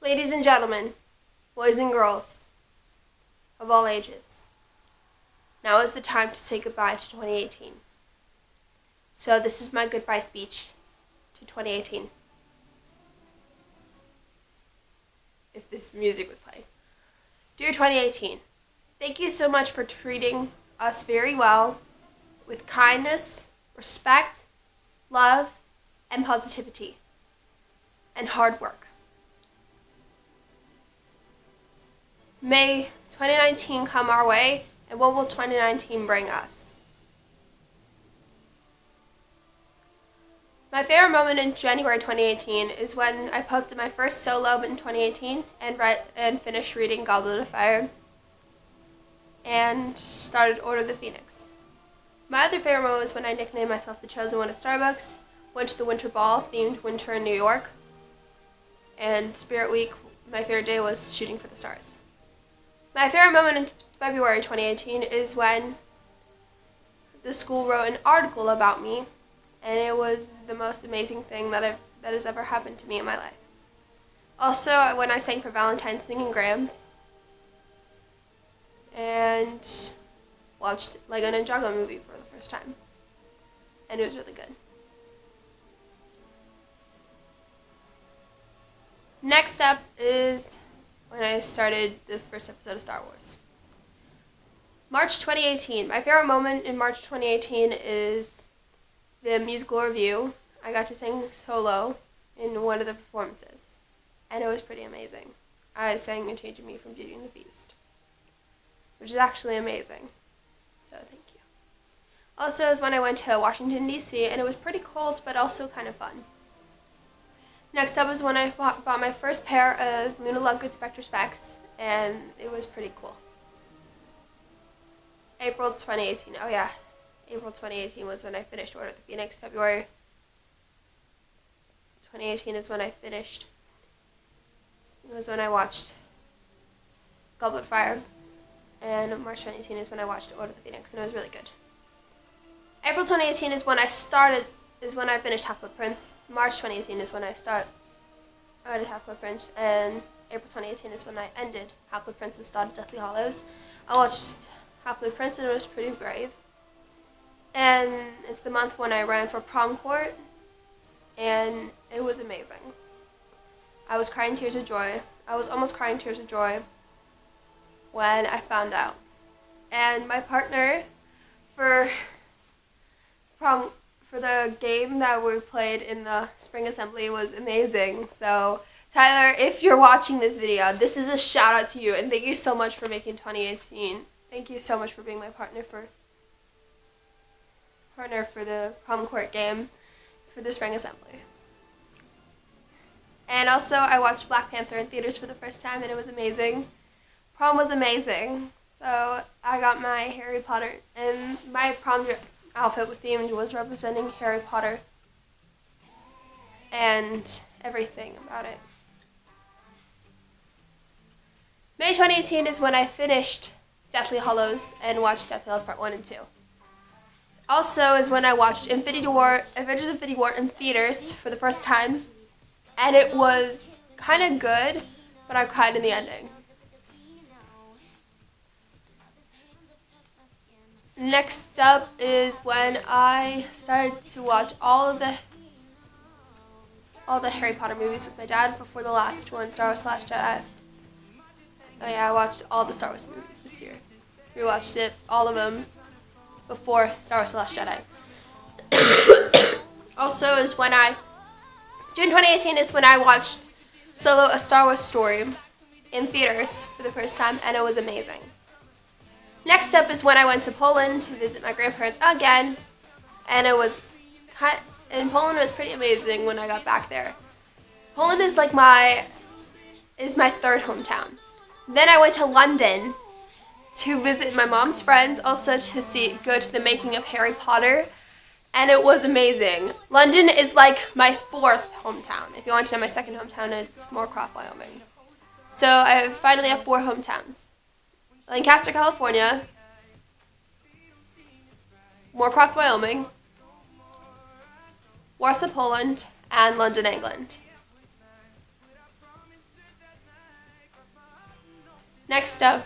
Ladies and gentlemen, boys and girls of all ages, now is the time to say goodbye to 2018. So this is my goodbye speech to 2018. If this music was playing. Dear 2018, thank you so much for treating us very well with kindness, respect, love, and positivity, and hard work. May 2019 come our way, and what will 2019 bring us? My favorite moment in January 2018 is when I posted my first solo in 2018 and finished reading Goblet of Fire and started Order of the Phoenix. My other favorite moment was when I nicknamed myself the Chosen One at Starbucks, went to the Winter Ball themed Winter in New York, and Spirit Week, my favorite day was shooting for the stars. My favorite moment in February 2018 is when the school wrote an article about me, and it was the most amazing thing that has ever happened to me in my life. Also, when I sang for Valentine's singing Grams, and watched Lego Ninjago movie for the first time, and it was really good. Next up is when I started the first episode of Star Wars. March 2018. My favorite moment in March 2018 is the musical review. I got to sing solo in one of the performances, and it was pretty amazing. I sang A Change in Me from Beauty and the Beast, which is actually amazing. So thank you. Also is when I went to Washington, D.C., and it was pretty cold, but also kind of fun. Next up is when I bought my first pair of Luna Lovegood Spectre specs, and it was pretty cool. April 2018. Oh yeah, April 2018 was when I finished Order of the Phoenix. February 2018 is when I finished. It was when I watched Goblet of Fire, and March 2018 is when I watched Order of the Phoenix, and it was really good. April 2018 is when I finished Half-Blood Prince. March 2018 is when I started Half-Blood Prince, and April 2018 is when I ended Half-Blood Prince and started Deathly Hallows. I watched Half-Blood Prince, and it was pretty brave. And it's the month when I ran for prom court, and it was amazing. I was crying tears of joy. I was almost crying tears of joy when I found out. And my partner for the game that we played in the spring assembly was amazing. So Tyler, if you're watching this video, this is a shout out to you, and thank you so much for making 2018. Thank you so much for being my partner for the prom court game for the spring assembly. And also I watched Black Panther in theaters for the first time, and it was amazing. Prom was amazing. So I got my Harry Potter, and my prom outfit with themed was representing Harry Potter and everything about it. May 2018 is when I finished Deathly Hallows and watched Deathly Hallows Part 1 and 2. Also is when I watched Avengers Infinity War in theaters for the first time, and it was kind of good, but I cried in the ending. Next up is when I started to watch all the Harry Potter movies with my dad before the last one, Star Wars: Last Jedi. Oh yeah, I watched all the Star Wars movies this year. Rewatched it, all of them, before Star Wars: Last Jedi. Also is when June 2018 is when I watched Solo: A Star Wars Story in theaters for the first time, and it was amazing. Next up is when I went to Poland to visit my grandparents again, and Poland was pretty amazing when I got back there. Poland is my third hometown. Then I went to London to visit my mom's friends, also to go to the making of Harry Potter, and it was amazing. London is like my fourth hometown. If you want to know my second hometown, it's Moorcroft, Wyoming. So I finally have 4 hometowns. Lancaster, California, Moorcroft, Wyoming, Warsaw, Poland, and London, England. Next up,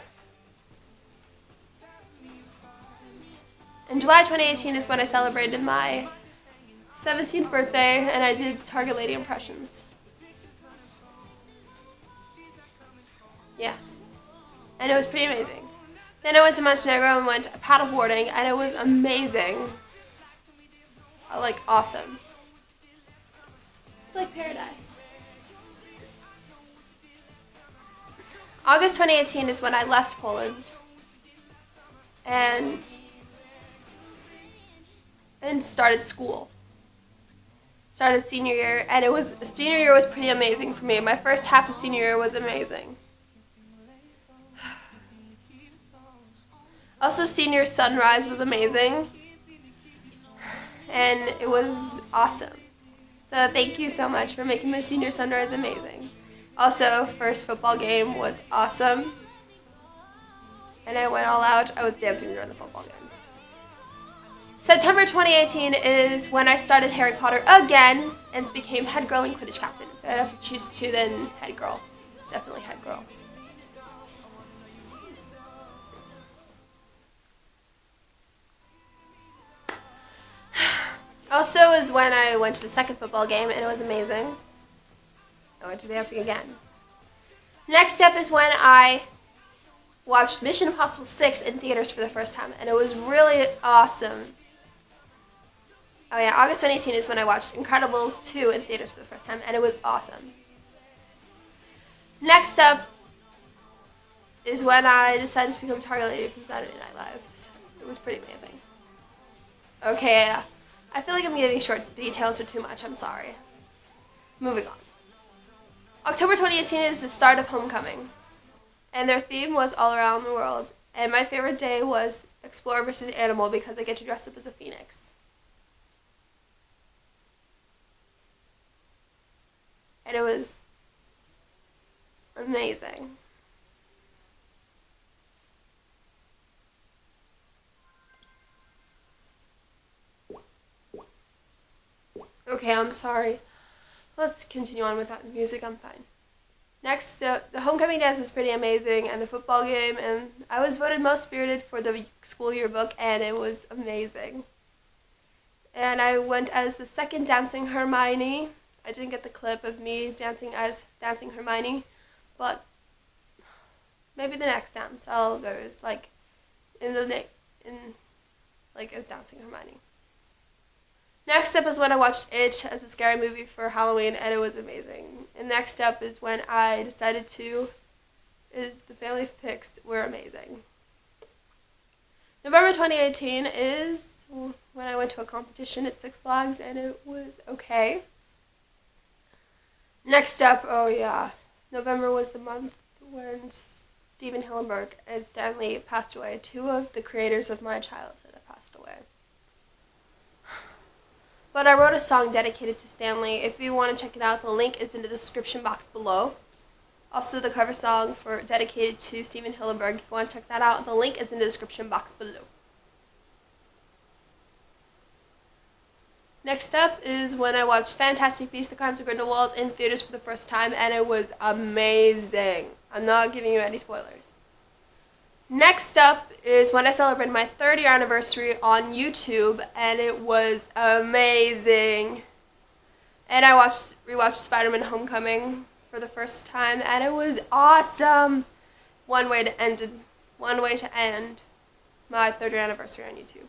in July 2018 is when I celebrated my 17th birthday, and I did Target Lady impressions. Yeah. And it was pretty amazing. Then I went to Montenegro and went paddleboarding, and it was amazing. Like, awesome. It's like paradise. August 2018 is when I left Poland and started school. Started senior year, and senior year was pretty amazing for me. My first half of senior year was amazing. Also, senior sunrise was amazing, and it was awesome. So thank you so much for making my senior sunrise amazing. Also, first football game was awesome, and I went all out. I was dancing during the football games. September 2018 is when I started Harry Potter again and became head girl and Quidditch captain. If I have to choose two, then head girl. Definitely head girl. Also is when I went to the second football game, and it was amazing. I went to dancing again. Next step is when I watched Mission Impossible 6 in theaters for the first time, and it was really awesome. Oh yeah, August 2018 is when I watched Incredibles 2 in theaters for the first time, and it was awesome. Next up is when I decided to become Target Lady from Saturday Night Live. So it was pretty amazing. Okay, I feel like I'm giving short details or too much. I'm sorry. Moving on. October 2018 is the start of Homecoming, and their theme was all around the world. And my favorite day was Explorer versus Animal because I get to dress up as a phoenix. And it was amazing. Okay, I'm sorry. Let's continue on without music. I'm fine. Next, the homecoming dance is pretty amazing, and the football game, and I was voted most spirited for the school yearbook, and it was amazing. And I went as the second dancing Hermione. I didn't get the clip of me dancing as dancing Hermione, but maybe the next dance I'll go as like as dancing Hermione. Next up is when I watched It as a scary movie for Halloween, and it was amazing. And next up is when I decided the family pics were amazing. November 2018 is when I went to a competition at Six Flags, and it was okay. Next up, oh yeah, November was the month when Steven Hillenburg and Stanley passed away. Two of the creators of my childhood have passed away. But I wrote a song dedicated to Stanley. If you want to check it out, the link is in the description box below. Also, the cover song dedicated to Steven Hillenburg. If you want to check that out, the link is in the description box below. Next up is when I watched Fantastic Beasts: The Crimes of Grindelwald in theaters for the first time, and it was amazing. I'm not giving you any spoilers. Next up is when I celebrated my 3rd-year anniversary on YouTube, and it was amazing. And I rewatched Spider-Man: Homecoming for the first time, and it was awesome. One way to end my 3rd-year anniversary on YouTube.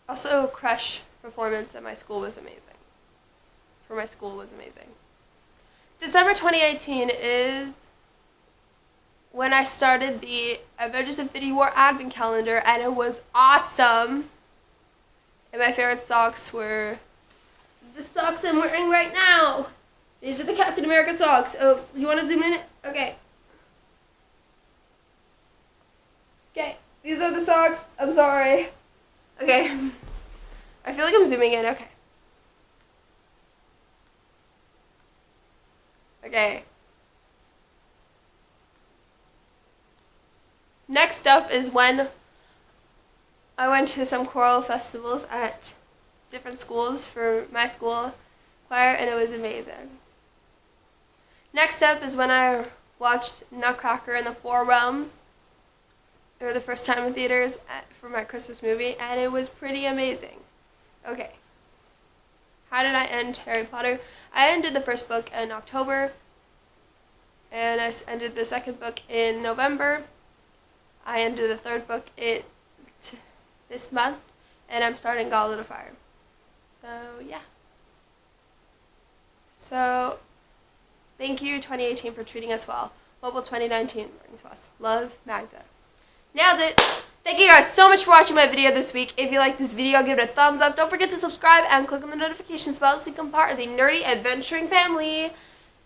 Also, Crush performance at my school was amazing. December 2018 is when I started the Avengers Infinity War Advent Calendar, and it was awesome. And my favorite socks were the socks I'm wearing right now. These are the Captain America socks. Oh, you want to zoom in? Okay. Okay, these are the socks. I'm sorry. Okay. I feel like I'm zooming in. Okay. Okay. Next up is when I went to some choral festivals at different schools for my school choir, and it was amazing. Next up is when I watched Nutcracker in the Four Realms, for the first time in theaters for my Christmas movie, and it was pretty amazing. Okay. How did I end Harry Potter? I ended the first book in October, and I ended the second book in November. I ended the third book this month, and I'm starting Goblet of Fire. So, yeah. So, thank you, 2018, for treating us well. What will 2019 bring to us? Love, Magda. Nailed it! Thank you guys so much for watching my video this week. If you like this video, give it a thumbs up. Don't forget to subscribe and click on the notifications bell so you can be part of the nerdy adventuring family.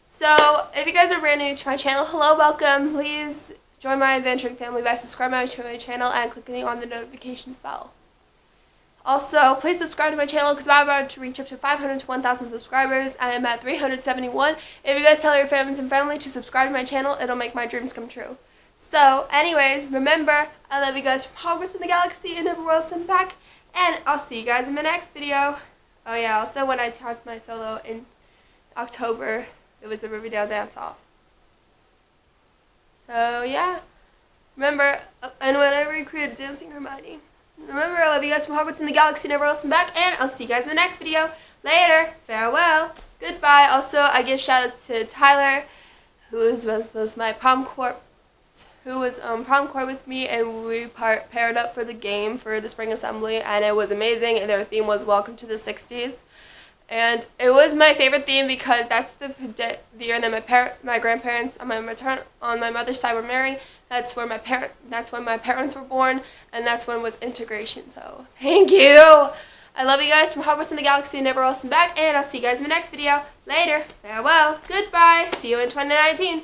So, if you guys are brand new to my channel, hello, welcome. Please join my adventuring family by subscribing to my channel and clicking on the notifications bell. Also, please subscribe to my channel because I'm about to reach up to 500 to 1,000 subscribers. I am at 371. If you guys tell your friends and family to subscribe to my channel, it'll make my dreams come true. So, anyways, remember, I love you guys from Hogwarts in the Galaxy and everywhere else and back. And I'll see you guys in my next video. Oh yeah, also when I taught my solo in October, it was the Riverdale dance-off. So, yeah. Remember, and when I recreated Dancing Hermione. Remember, I love you guys from Hogwarts in the Galaxy and everywhere else and back. And I'll see you guys in the next video. Later. Farewell. Goodbye. Also, I give shout-outs to Tyler, who was my prom court with me, and we paired up for the game for the spring assembly, and it was amazing, and their theme was Welcome to the 60s. And it was my favorite theme because that's the year that my grandparents on my mother's side were married. That's when my parents were born, and that's when was integration. So thank you. I love you guys from Hogwarts in the Galaxy and everywhere else and back, and I'll see you guys in the next video. Later. Farewell. Goodbye. See you in 2019.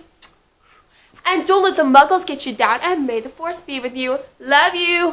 And don't let the Muggles get you down, and may the Force be with you. Love you.